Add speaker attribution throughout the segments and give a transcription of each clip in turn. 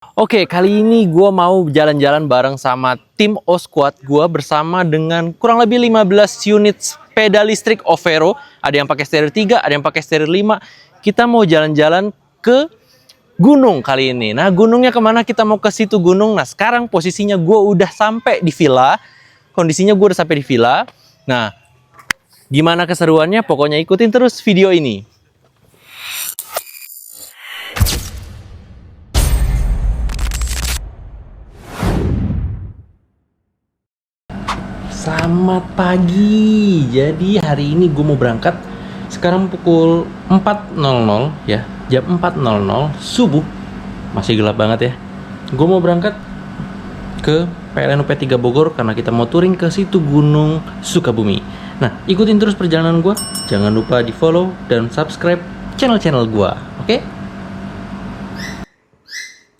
Speaker 1: Oke, kali ini gue mau jalan-jalan bareng sama tim O-Squad gue bersama dengan kurang lebih 15 unit sepeda listrik Overo. Ada yang pakai stereo 3, ada yang pakai stereo 5. Kita mau jalan-jalan ke gunung kali ini. Nah, gunungnya kemana? Kita mau ke situ gunung. Nah, sekarang posisinya gue udah sampai di villa. Kondisinya gue udah sampai di villa. Nah, gimana keseruannya? Pokoknya ikutin terus video ini. Selamat pagi. Jadi hari ini gue mau berangkat. Sekarang pukul 4.00 ya. Jam 4.00 subuh. Masih gelap banget ya. Gue mau berangkat ke PLN UP 3 Bogor karena kita mau touring ke situ Gunung Sukabumi. Nah, ikutin terus perjalanan gue. Jangan lupa di follow dan subscribe channel-channel gue. Oke?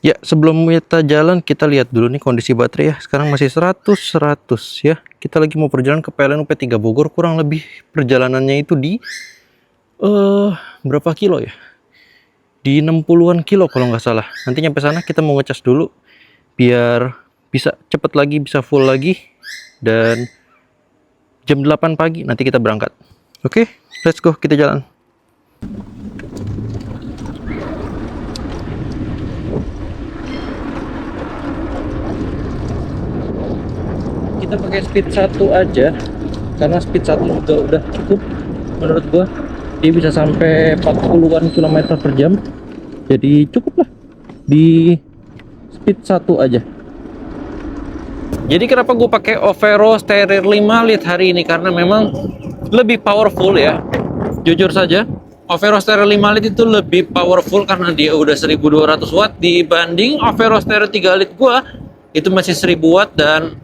Speaker 1: Ya, sebelum kita jalan, kita lihat dulu nih kondisi baterai ya. Sekarang masih 100 ya. Kita lagi mau perjalanan ke PLN UP 3 Bogor. Kurang lebih perjalanannya itu di berapa kilo ya? Di 60-an kilo kalau nggak salah. Nanti nyampe sana kita mau ngecas dulu biar bisa cepet lagi, bisa full lagi. Dan jam 8 pagi nanti kita berangkat. Oke, let's go, kita jalan. Kita pakai speed 1 aja karena speed 1 juga udah cukup menurut gua. Dia bisa sampai 40-an km per jam, jadi cukup lah di speed 1 aja. Jadi kenapa gue pakai Overo Stereo 5 Lite hari ini, karena memang lebih powerful ya. Jujur saja, Overo Stereo 5 Lite itu lebih powerful karena dia udah 1200 watt dibanding Overo Stereo 3 Lite gua itu masih 1000 watt. Dan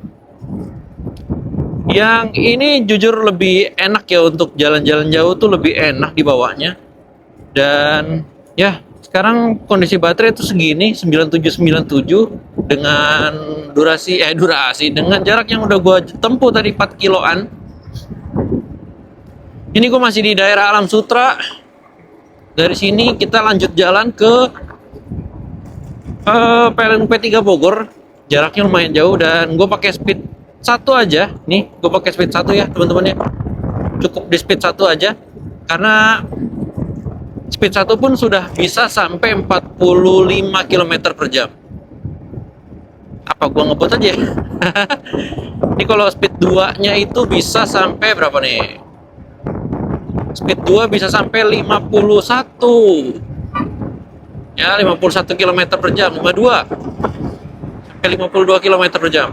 Speaker 1: yang ini jujur lebih enak ya, untuk jalan-jalan jauh tuh lebih enak di bawahnya. Dan ya, sekarang kondisi baterai itu segini 9797 dengan durasi dengan jarak yang udah gua tempuh tadi 4 kiloan. Ini gue masih di daerah Alam Sutra. Dari sini kita lanjut jalan ke PLN UP 3 Bogor. Jaraknya lumayan jauh dan gue pakai speed 1 aja. Nih, gue pakai speed 1 ya, teman-teman ya. Cukup di speed 1 aja. Karena speed 1 pun sudah bisa sampai 45 km per jam. Apa gua ngebut aja? Ini kalau speed 2-nya itu bisa sampai berapa nih? Speed 2 bisa sampai 51. Ya, 51 km per jam, 52. Sampai 52 km per jam.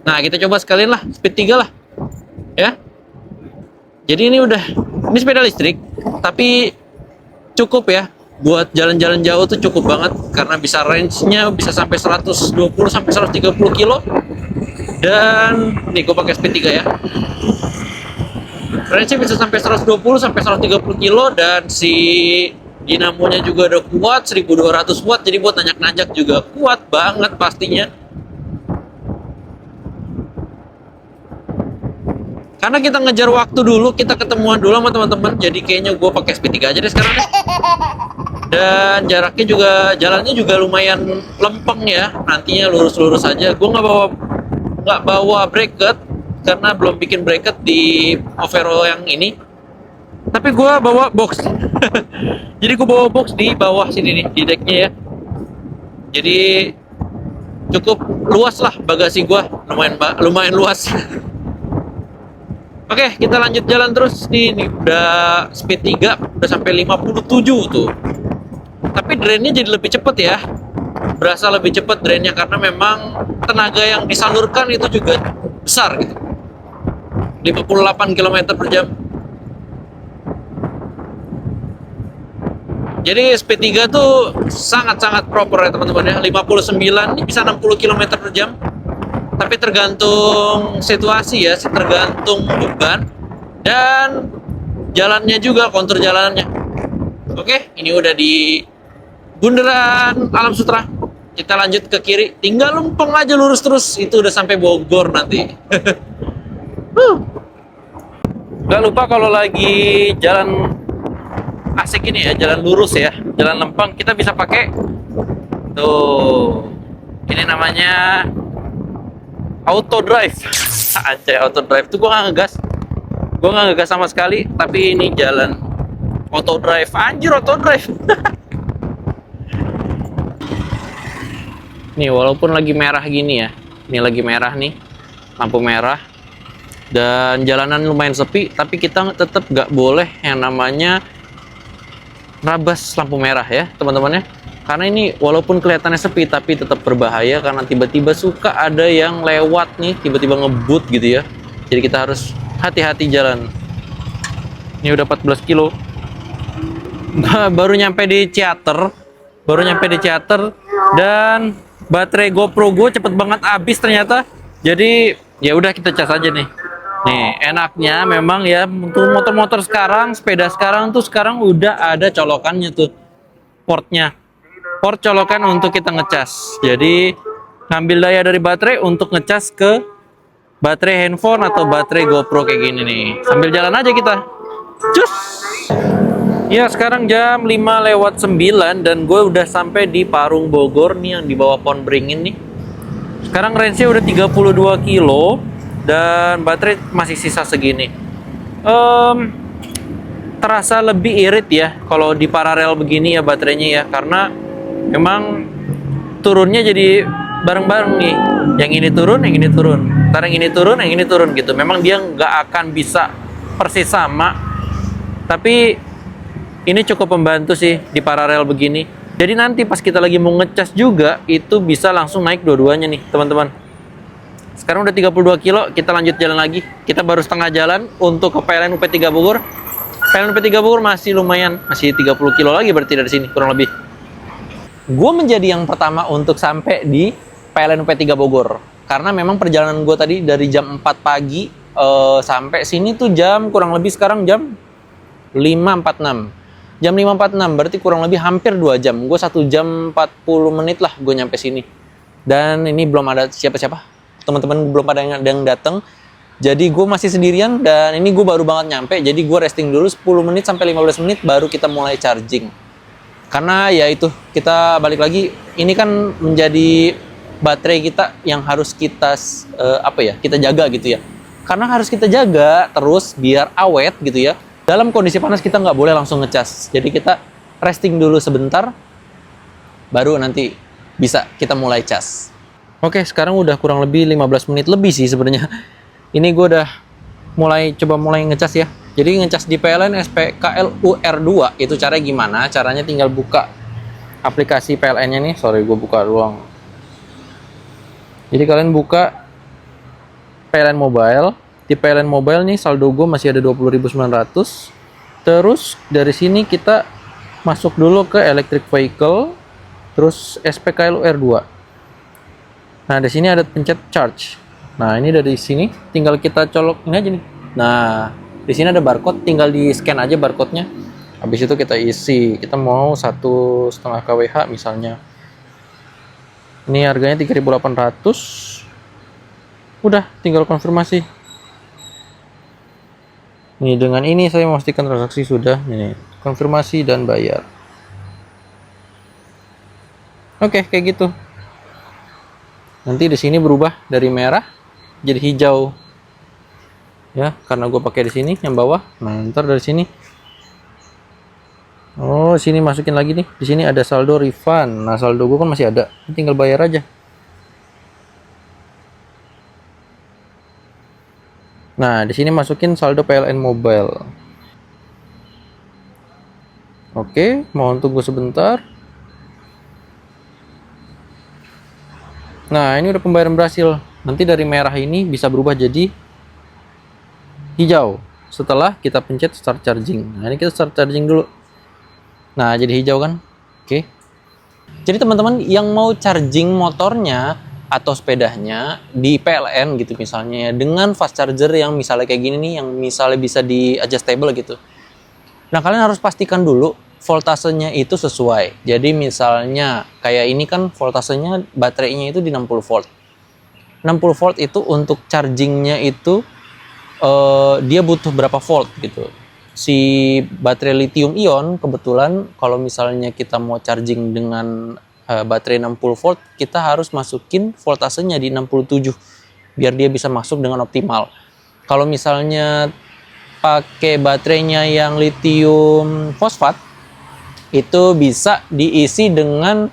Speaker 1: Nah, kita coba sekalian lah, speed 3 lah. Ya. Jadi ini sepeda listrik, tapi cukup ya. Buat jalan-jalan jauh tuh cukup banget, karena bisa range-nya bisa sampai 120 sampai 130 kilo. Dan nih gue pakai speed 3 ya. Range-nya bisa sampai 120 sampai 130 kilo, dan si dinamonya juga udah kuat 1200 watt, jadi buat nanjak-nanjak juga kuat banget pastinya. Karena kita ngejar waktu dulu, kita ketemuan dulu sama teman-teman, jadi kayaknya gue pakai speed 3 aja deh sekarang deh. Dan jaraknya juga, jalannya juga lumayan lempeng ya, nantinya lurus-lurus aja. Gue nggak bawa bracket karena belum bikin bracket di Overo yang ini, tapi gue bawa box. Jadi gue bawa box di bawah sini nih, di decknya ya. Jadi cukup luas lah bagasi gue, lumayan luas. Oke, kita lanjut jalan terus nih. Ini udah speed 3, udah sampai 57 tuh. Tapi drainnya jadi lebih cepet ya. Berasa lebih cepet drainnya karena memang tenaga yang disalurkan itu juga besar gitu. 58 km per jam. Jadi speed 3 tuh sangat-sangat proper ya teman-teman ya. 59 ini bisa 60 km per jam. Tapi tergantung situasi ya, tergantung beban dan jalannya juga, kontur jalannya. Oke, ini udah di bundaran Alam Sutra. Kita lanjut ke kiri, tinggal lempeng aja lurus terus, itu udah sampai Bogor nanti. Gak lupa kalau lagi jalan asik ini ya, jalan lurus ya, jalan lempeng, kita bisa pakai Tuh, ini namanya auto drive. Anjay, auto drive tuh gue nggak ngegas sama sekali, tapi ini jalan auto drive. Anjir, auto drive. Nih, walaupun lagi merah gini ya, ini lagi merah nih, lampu merah, dan jalanan lumayan sepi, tapi kita tetap nggak boleh yang namanya rabas lampu merah ya, teman-teman ya. Karena ini walaupun kelihatannya sepi, tapi tetap berbahaya karena tiba-tiba suka ada yang lewat nih, tiba-tiba ngebut gitu ya. Jadi kita harus hati-hati jalan. Ini udah 14 kilo. Baru nyampe di Ciater, dan baterai GoPro gue cepet banget habis ternyata. Jadi ya udah kita cas aja nih. Nih, enaknya memang ya untuk motor-motor sekarang, sepeda sekarang tuh sekarang udah ada colokannya tuh. Port colokan untuk kita ngecas. Jadi ngambil daya dari baterai untuk ngecas ke baterai handphone atau baterai GoPro kayak gini nih. Sambil jalan aja kita. Cus. Ya, sekarang jam 5:09 dan gue udah sampai di Parung Bogor nih yang di bawah Pohon Beringin nih. Sekarang range-nya udah 32 kilo dan baterai masih sisa segini. Terasa lebih irit ya kalau di paralel begini ya baterainya ya, karena memang turunnya jadi bareng-bareng nih. Yang ini turun, yang ini turun. Ntar yang ini turun, yang ini turun gitu. Memang dia nggak akan bisa persis sama, tapi ini cukup membantu sih di paralel begini. Jadi nanti pas kita lagi mau ngecas juga, itu bisa langsung naik dua-duanya nih, teman-teman. Sekarang udah 32 kilo, kita lanjut jalan lagi. Kita baru setengah jalan untuk ke PLN UP3 Bogor. PLN UP3 Bogor masih lumayan, masih 30 kilo lagi berarti dari sini, kurang lebih. Gue menjadi yang pertama untuk sampai di PLN UP3 Bogor. Karena memang perjalanan gue tadi dari jam 4 pagi sampai sini tuh kurang lebih sekarang jam 5.46. Jam 5.46 berarti kurang lebih hampir 2 jam. Gue 1 jam 40 menit lah gue nyampe sini. Dan ini belum ada siapa-siapa. Teman-teman belum ada yang datang. Jadi gue masih sendirian dan ini gue baru banget nyampe. Jadi gue resting dulu 10 menit sampai 15 menit baru kita mulai charging. Karena ya itu, kita balik lagi. Ini kan menjadi baterai kita yang harus kita kita jaga gitu ya. Karena harus kita jaga terus biar awet gitu ya. Dalam kondisi panas kita nggak boleh langsung ngecas. Jadi kita resting dulu sebentar, baru nanti bisa kita mulai cas. Oke, sekarang udah kurang lebih 15 menit lebih sih sebenarnya. Ini gue udah coba mulai ngecas ya. Jadi ngecas di PLN SPKL UR2 itu caranya gimana? Caranya tinggal buka aplikasi PLN-nya nih. Sorry, gue buka doang. Jadi kalian buka PLN Mobile. Di PLN Mobile nih saldo gue masih ada 20.900. Terus dari sini kita masuk dulu ke electric vehicle, terus SPKL UR2. Nah, di sini ada pencet charge. Nah, ini dari sini tinggal kita colok ini aja nih. Nah, di sini ada barcode, tinggal di scan aja barcode-nya. Habis itu kita isi. Kita mau 1,5 kWh misalnya. Ini harganya 3.800. Udah, tinggal konfirmasi. Nih, dengan ini saya memastikan transaksi sudah. Ini konfirmasi dan bayar. Oke, kayak gitu. Nanti di sini berubah dari merah jadi hijau. Ya, karena gue pakai di sini yang bawah. Nah, ntar dari sini. Oh, sini masukin lagi nih. Di sini ada saldo refund. Nah, saldo gue kan masih ada. Tinggal bayar aja. Nah, di sini masukin saldo PLN Mobile. Oke, mohon tunggu sebentar. Nah, ini udah pembayaran berhasil. Nanti dari merah ini bisa berubah jadi hijau setelah kita pencet start charging. Nah, ini kita start charging dulu. Nah, jadi hijau kan? Oke. Jadi teman-teman yang mau charging motornya atau sepedanya di PLN gitu misalnya ya, dengan fast charger yang misalnya kayak gini nih, yang misalnya bisa di adjustable gitu. Nah, kalian harus pastikan dulu voltasenya itu sesuai. Jadi misalnya kayak ini kan voltasenya baterainya itu di 60 volt. 60 volt itu untuk chargingnya itu dia butuh berapa volt gitu. Si baterai lithium ion kebetulan kalau misalnya kita mau charging dengan baterai 60 volt, kita harus masukin voltasenya di 67 biar dia bisa masuk dengan optimal. Kalau misalnya pakai baterainya yang lithium fosfat, itu bisa diisi dengan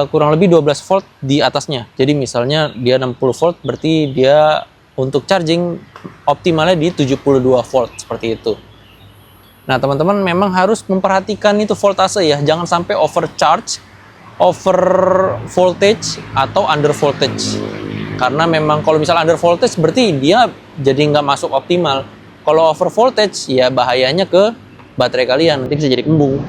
Speaker 1: kurang lebih 12 volt di atasnya. Jadi misalnya dia 60 volt, berarti dia untuk charging optimalnya di 72 volt seperti itu. Nah, teman-teman memang harus memperhatikan itu voltase ya, jangan sampai overcharge, over voltage atau under voltage. Karena memang kalau misalnya under voltage berarti dia jadi nggak masuk optimal. Kalau over voltage ya bahayanya ke baterai kalian, nanti bisa jadi kembung.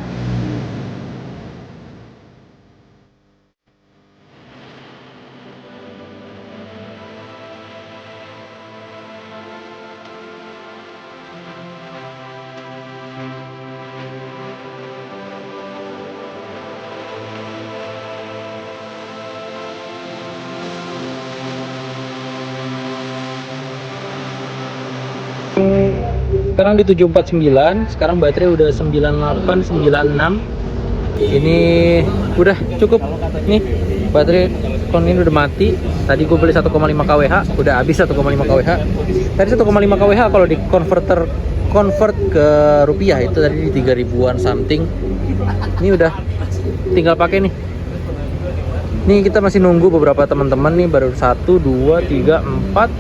Speaker 1: Sekarang di 749, sekarang baterai udah 98, 96. Ini udah cukup nih, baterai kon ini udah mati. Tadi gue beli 1,5 kWh, udah habis 1,5 kWh. Tadi 1,5 kWh kalau di convert ke rupiah itu tadi di 3.000-an something. Ini udah tinggal pakai nih. Nih kita masih nunggu beberapa teman-teman nih, baru 1, 2, 3, 4,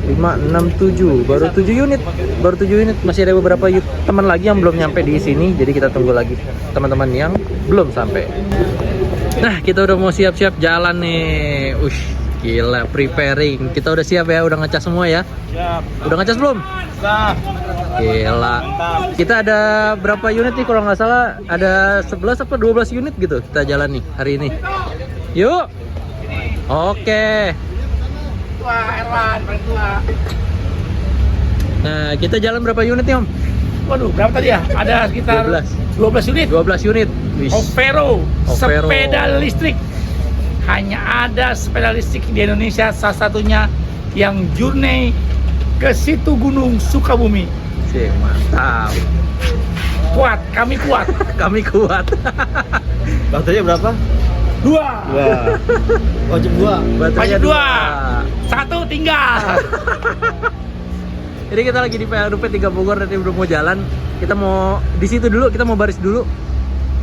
Speaker 1: 5, 6, 7, baru 7 unit, masih ada beberapa teman lagi yang belum nyampe di sini, jadi kita tunggu lagi teman-teman yang belum sampai. Nah, kita udah mau siap-siap jalan nih. Gila, preparing. Kita udah siap ya, udah ngecas semua ya.
Speaker 2: Siap.
Speaker 1: Udah ngecas belum?
Speaker 2: Siap.
Speaker 1: Gila. Kita ada berapa unit nih kalau nggak salah? Ada 11 apa 12 unit gitu kita jalan nih hari ini. Yuk. Oke. Nah, kita jalan berapa unit nih, Om?
Speaker 2: Waduh, berapa tadi ya? Ada sekitar 12 unit.
Speaker 1: 12 unit.
Speaker 2: Overo, sepeda listrik. Hanya ada sepeda listrik di Indonesia, salah satunya yang journey ke situ Gunung Sukabumi.
Speaker 1: Sih, mantap.
Speaker 2: Kuat, kami kuat.
Speaker 1: Kami kuat.
Speaker 3: Baterainya berapa?
Speaker 2: 2.
Speaker 3: Wajib 2.
Speaker 1: Baterainya
Speaker 2: 2. 1 tinggal.
Speaker 1: Jadi kita lagi di PLDP 3 Bogor, nanti udah mau jalan. Kita mau di situ dulu, kita mau baris dulu.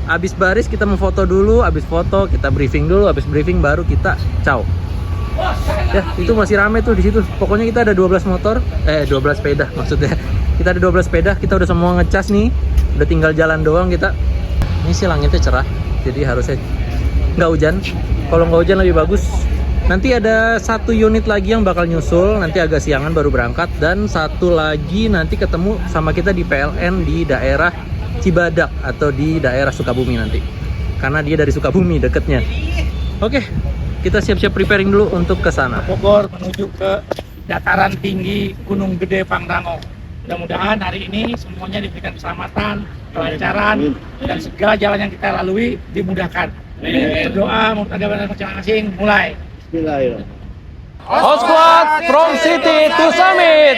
Speaker 1: Habis baris kita mau foto dulu, habis foto kita briefing dulu, habis briefing baru kita ciao. Ya, itu masih rame tuh di situ. Pokoknya kita ada 12 motor, 12 sepeda maksudnya. Kita ada 12 sepeda, kita udah semua ngecas nih. Udah tinggal jalan doang kita. Ini sih langitnya cerah, jadi harusnya nggak hujan. Kalau nggak hujan lebih bagus. Nanti ada 1 unit lagi yang bakal nyusul, nanti agak siangan baru berangkat, dan 1 lagi nanti ketemu sama kita di PLN di daerah Cibadak atau di daerah Sukabumi nanti, karena dia dari Sukabumi deketnya. Oke, kita siap-siap preparing dulu untuk ke sana.
Speaker 2: Bogor menuju ke dataran tinggi Gunung Gede Pangrango. Mudah-mudahan hari ini semuanya diberikan keselamatan, kelancaran, dan segala jalan yang kita lalui dimudahkan. Berdoa, mengadakan masing-masing, mulai.
Speaker 3: Bismillahirrahmanirrahim.
Speaker 1: All squad from city to summit.